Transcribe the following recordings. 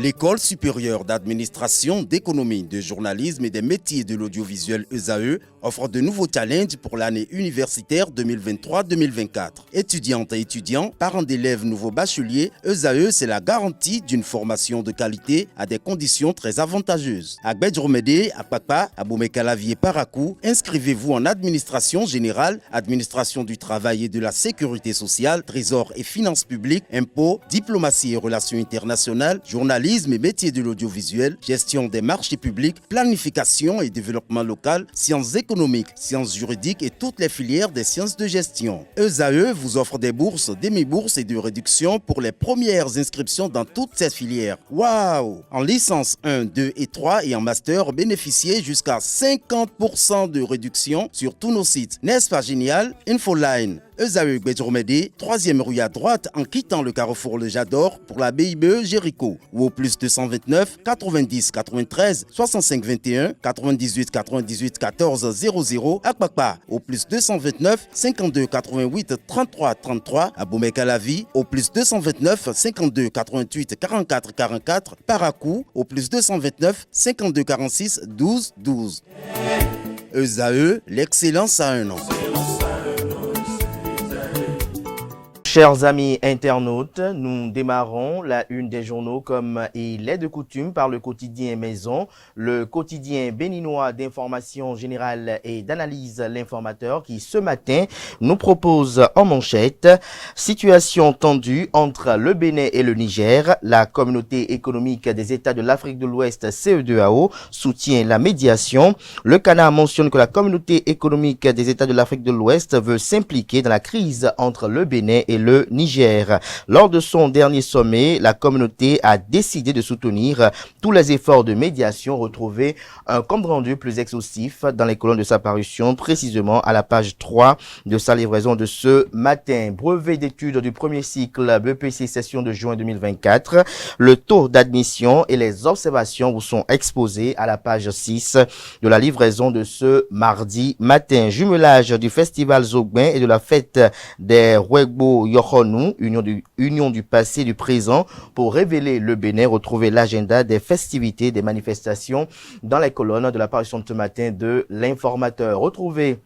L'École supérieure d'administration, d'économie, de journalisme et des métiers de l'audiovisuel ESAE offre de nouveaux challenges pour l'année universitaire 2023-2024. Étudiantes et étudiants, parents d'élèves nouveaux bacheliers, ESAE, c'est la garantie d'une formation de qualité à des conditions très avantageuses. À Gbedjromede, à Papa, à Boumekalavi et Parakou, inscrivez-vous en administration générale, administration du travail et de la sécurité sociale, trésor et finances publiques, impôts, diplomatie et relations internationales, journalisme et métiers de l'audiovisuel, gestion des marchés publics, planification et développement local, sciences économiques, sciences juridiques et toutes les filières des sciences de gestion. ESAE vous offre des bourses, demi-bourses et de réductions pour les premières inscriptions dans toutes ces filières. Waouh! En licence 1, 2 et 3 et en master, bénéficiez jusqu'à 50% de réduction sur tous nos sites. N'est-ce pas génial? Infoline. ESAE Gbedjromede, 3e rue à droite en quittant le carrefour Le Jador pour la BIBE Jéricho ou au plus 229 90 93 65 21 98 98 14 00 à Kpakpa au plus 229 52 88 33 33 à Boumekalavi au plus 229 52 88 44 44 Parakou au plus 229 52 46 12 12. ESAE, l'excellence à un an. Chers amis internautes, nous démarrons la une des journaux comme il est de coutume par le quotidien Maison, le quotidien béninois d'information générale et d'analyse L'Informateur qui ce matin nous propose en manchette situation tendue entre le Bénin et le Niger. La communauté économique des États de l'Afrique de l'Ouest CEDEAO soutient la médiation. Le Canard mentionne que la communauté économique des États de l'Afrique de l'Ouest veut s'impliquer dans la crise entre le Bénin et le Niger. Lors de son dernier sommet, la communauté a décidé de soutenir tous les efforts de médiation. Retrouvez un compte rendu plus exhaustif dans les colonnes de sa parution, précisément à la page 3 de sa livraison de ce matin. Brevet d'études du premier cycle BEPC session de juin 2024. Le taux d'admission et les observations vous sont exposés à la page 6 de la livraison de ce mardi matin. Jumelage du festival Zogbin et de la fête des Wegbo Yohonou, union du passé et du présent pour révéler le Bénin. Retrouvez l'agenda des festivités, des manifestations dans les colonnes de la parution de ce matin de L'Informateur. Retrouvez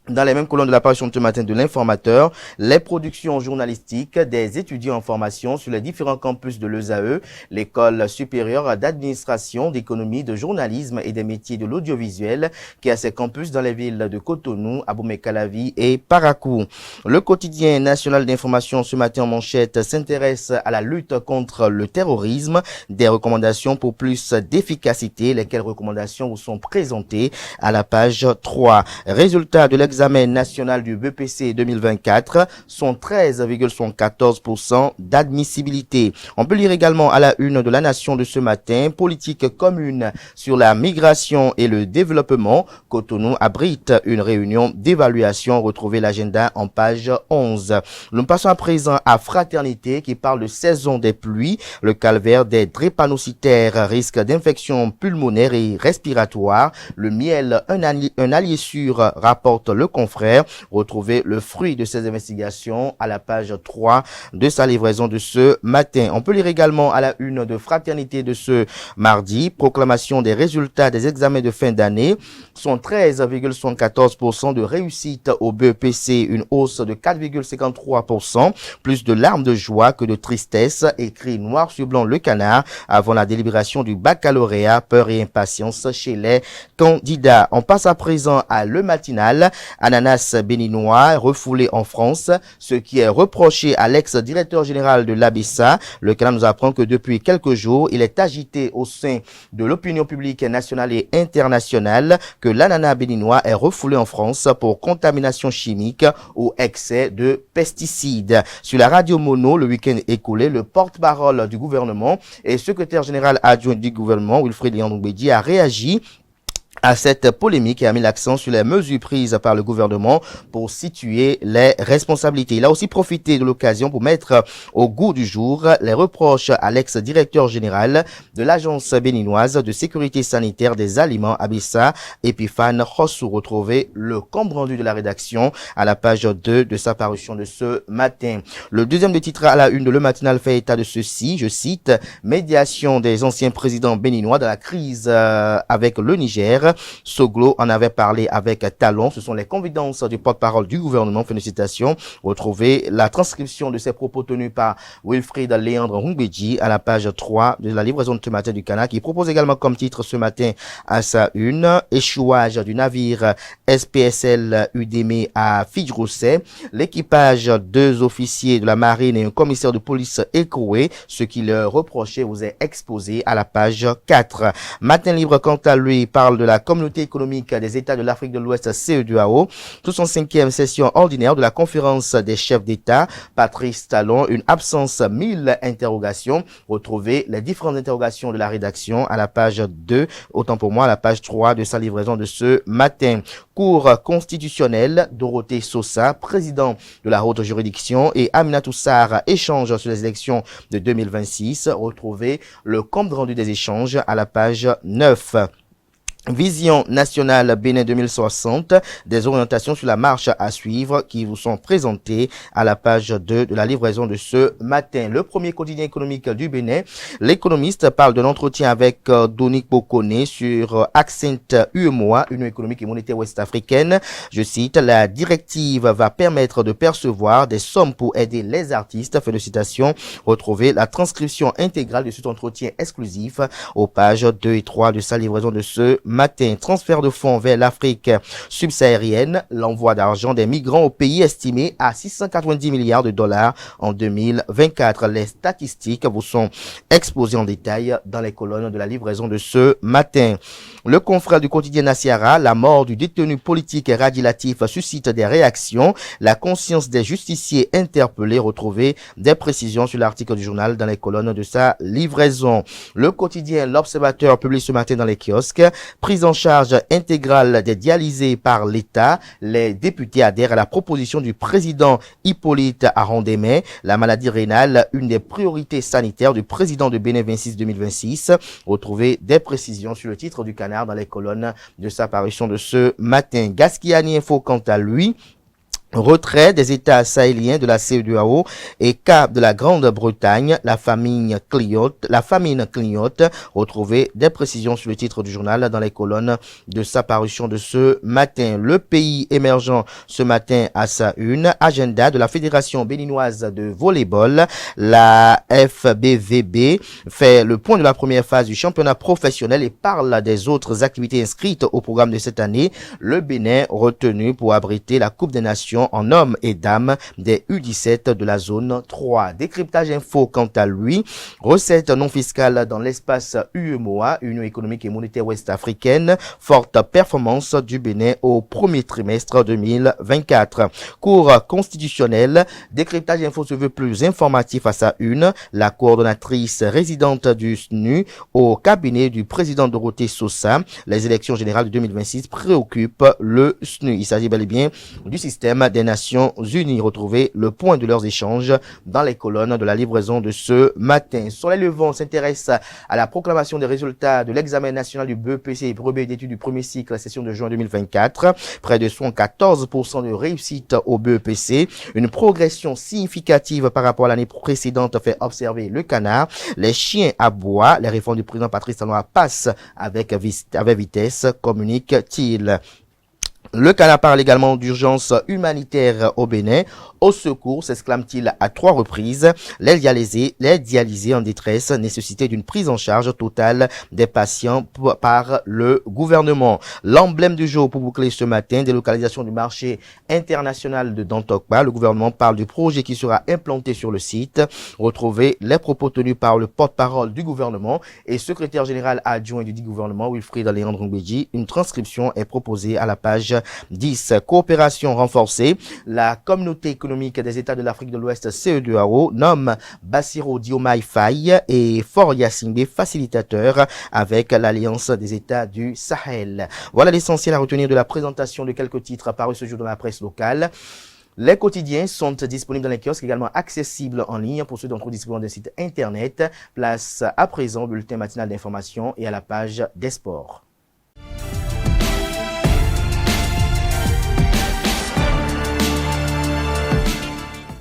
dans les mêmes colonnes de la parution de ce matin de L'Informateur, les productions journalistiques des étudiants en formation sur les différents campus de l'ESAE, l'école supérieure d'administration, d'économie, de journalisme et des métiers de l'audiovisuel qui a ses campus dans les villes de Cotonou, Abomey-Calavi et Parakou. Le quotidien national d'information ce matin en manchette s'intéresse à la lutte contre le terrorisme, des recommandations pour plus d'efficacité. Lesquelles recommandations vous sont présentées à la page 3. Résultat de l'examen national du BEPC 2024 sont 13,14% d'admissibilité. On peut lire également à la une de la Nation de ce matin, politique commune sur la migration et le développement. Cotonou abrite une réunion d'évaluation. Retrouvez l'agenda en page 11. Nous passons à présent à Fraternité qui parle de saison des pluies, le calvaire des drépanocytaires, risque d'infection pulmonaire et respiratoire. Le miel, un allié sûr, rapporte le confrère. Retrouvez le fruit de ces investigations à la page 3 de sa livraison de ce matin. On peut lire également à la une de Fraternité de ce mardi, proclamation des résultats des examens de fin d'année, sont 13,74% de réussite au BEPC, une hausse de 4,53%, plus de larmes de joie que de tristesse, écrit noir sur blanc Le Canard avant la délibération du baccalauréat, peur et impatience chez les candidats. On passe à présent à Le Matinal. Ananas béninois refoulé en France, ce qui est reproché à l'ex-directeur général de l'ABSA. Le Canard nous apprend que depuis quelques jours, il est agité au sein de l'opinion publique nationale et internationale que l'ananas béninois est refoulé en France pour contamination chimique ou excès de pesticides. Sur la radio Mono, le week-end écoulé, le porte-parole du gouvernement et secrétaire général adjoint du gouvernement, Wilfried Léon Ngbedi, a réagi à cette polémique et a mis l'accent sur les mesures prises par le gouvernement pour situer les responsabilités. Il a aussi profité de l'occasion pour mettre au goût du jour les reproches à l'ex-directeur général de l'Agence béninoise de sécurité sanitaire des aliments Abissa Epiphane Khossou. Retrouvez le compte rendu de la rédaction à la page 2 de sa parution de ce matin. Le deuxième des titres à la une de Le Matinal fait état de ceci, je cite, médiation des anciens présidents béninois dans la crise avec le Niger. Soglo en avait parlé avec Talon. Ce sont les confidences du porte-parole du gouvernement. Félicitations. Retrouvez la transcription de ces propos tenus par Wilfried Léandre Rumbedji à la page 3 de la livraison de ce matin du Canard, qui propose également comme titre ce matin à sa une, échouage du navire SPSL Udeme à Fidjroussé. L'équipage, 2 officiers de la marine et un commissaire de police écroué. Ce qui leur reprochait vous est exposé à la page 4. Matin Libre, quant à lui, parle de la Communauté économique des États de l'Afrique de l'Ouest, CEDEAO, toute son 5e session ordinaire de la conférence des chefs d'État. Patrice Talon, une absence 1000 interrogations. Retrouvez les différentes interrogations de la rédaction à la page 2, autant pour moi à la page 3 de sa livraison de ce matin. Cour constitutionnelle, Dorothée Sosa, président de la haute juridiction, et Aminatou Sarr échange sur les élections de 2026. Retrouvez le compte rendu des échanges à la page 9. Vision nationale Bénin 2060, des orientations sur la marche à suivre qui vous sont présentées à la page 2 de la livraison de ce matin. Le premier quotidien économique du Bénin, l'économiste parle de l'entretien avec Donik Bokone sur Accent UEMOA, Union économique et monétaire ouest-africaine. Je cite, la directive va permettre de percevoir des sommes pour aider les artistes. Fin de citation. Retrouvez la transcription intégrale de cet entretien exclusif aux pages 2 et 3 de sa livraison de ce matin. Transfert de fonds vers l'Afrique subsaharienne, l'envoi d'argent des migrants au pays estimé à 690 milliards de dollars en 2024. Les statistiques vous sont exposées en détail dans les colonnes de la livraison de ce matin. Le confrère du quotidien Nasiara, la mort du détenu politique Radi Latif suscite des réactions. La conscience des justiciers interpellés. Retrouvez des précisions sur l'article du journal dans les colonnes de sa livraison. Le quotidien L'Observateur publie ce matin dans les kiosques. Prise en charge intégrale des dialysés par l'État. Les députés adhèrent à la proposition du président Hippolyte Arondemé. La maladie rénale, une des priorités sanitaires du président de Bénin 26-2026. Retrouvez des précisions sur le titre du Canard dans les colonnes de sa parution de ce matin. Gaskiani Info, quant à lui, retrait des États sahéliens de la CEDEAO et cas de la Grande-Bretagne, la famine clignote. Retrouvez des précisions sur le titre du journal dans les colonnes de sa parution de ce matin. Le pays émergent ce matin à sa une, agenda de la Fédération béninoise de volleyball. La FBVB fait le point de la première phase du championnat professionnel et parle des autres activités inscrites au programme de cette année. Le Bénin retenu pour abriter la Coupe des Nations en hommes et dames des U17 de la zone 3. Décryptage info quant à lui, recettes non fiscales dans l'espace UEMOA, Union économique et monétaire ouest-africaine, forte performance du Bénin au premier trimestre 2024. Cour constitutionnelle, décryptage info se veut plus informatif à sa une, la coordonnatrice résidente du SNU au cabinet du président Dorothée Sosa. Les élections générales de 2026 préoccupent le SNU. Il s'agit bel et bien du système des Nations Unies. Retrouvez le point de leurs échanges dans les colonnes de la livraison de ce matin. Soleil Levant s'intéresse à la proclamation des résultats de l'examen national du BEPC, brevet d'études du premier cycle, session de juin 2024. Près de 74% de réussite au BEPC. Une progression significative par rapport à l'année précédente fait observer le Canard. Les chiens aboient. Les réformes du président Patrice Talon passent avec vitesse, communique-t-il. Le Canard parle également d'urgence humanitaire au Bénin. Au secours, s'exclame-t-il à 3 reprises. Les dialysés en détresse, nécessité d'une prise en charge totale des patients par le gouvernement. L'emblème du jour pour boucler ce matin, délocalisation du marché international de Dantokpa. Le gouvernement parle du projet qui sera implanté sur le site. Retrouvez les propos tenus par le porte-parole du gouvernement et secrétaire général adjoint du dit gouvernement, Wilfried Léandre Rumbedji. Une transcription est proposée à la page 10. Coopération renforcée. La communauté économique des États de l'Afrique de l'Ouest CEDEAO nomme Bassirou Diomaye Faye et Faure Gnassingbé facilitateurs avec l'Alliance des États du Sahel. Voilà l'essentiel à retenir de la présentation de quelques titres parus ce jour dans la presse locale. Les quotidiens sont disponibles dans les kiosques, également accessibles en ligne pour ceux d'entre vous disposant d'un site internet. Place à présent au bulletin matinal d'information et à la page des sports.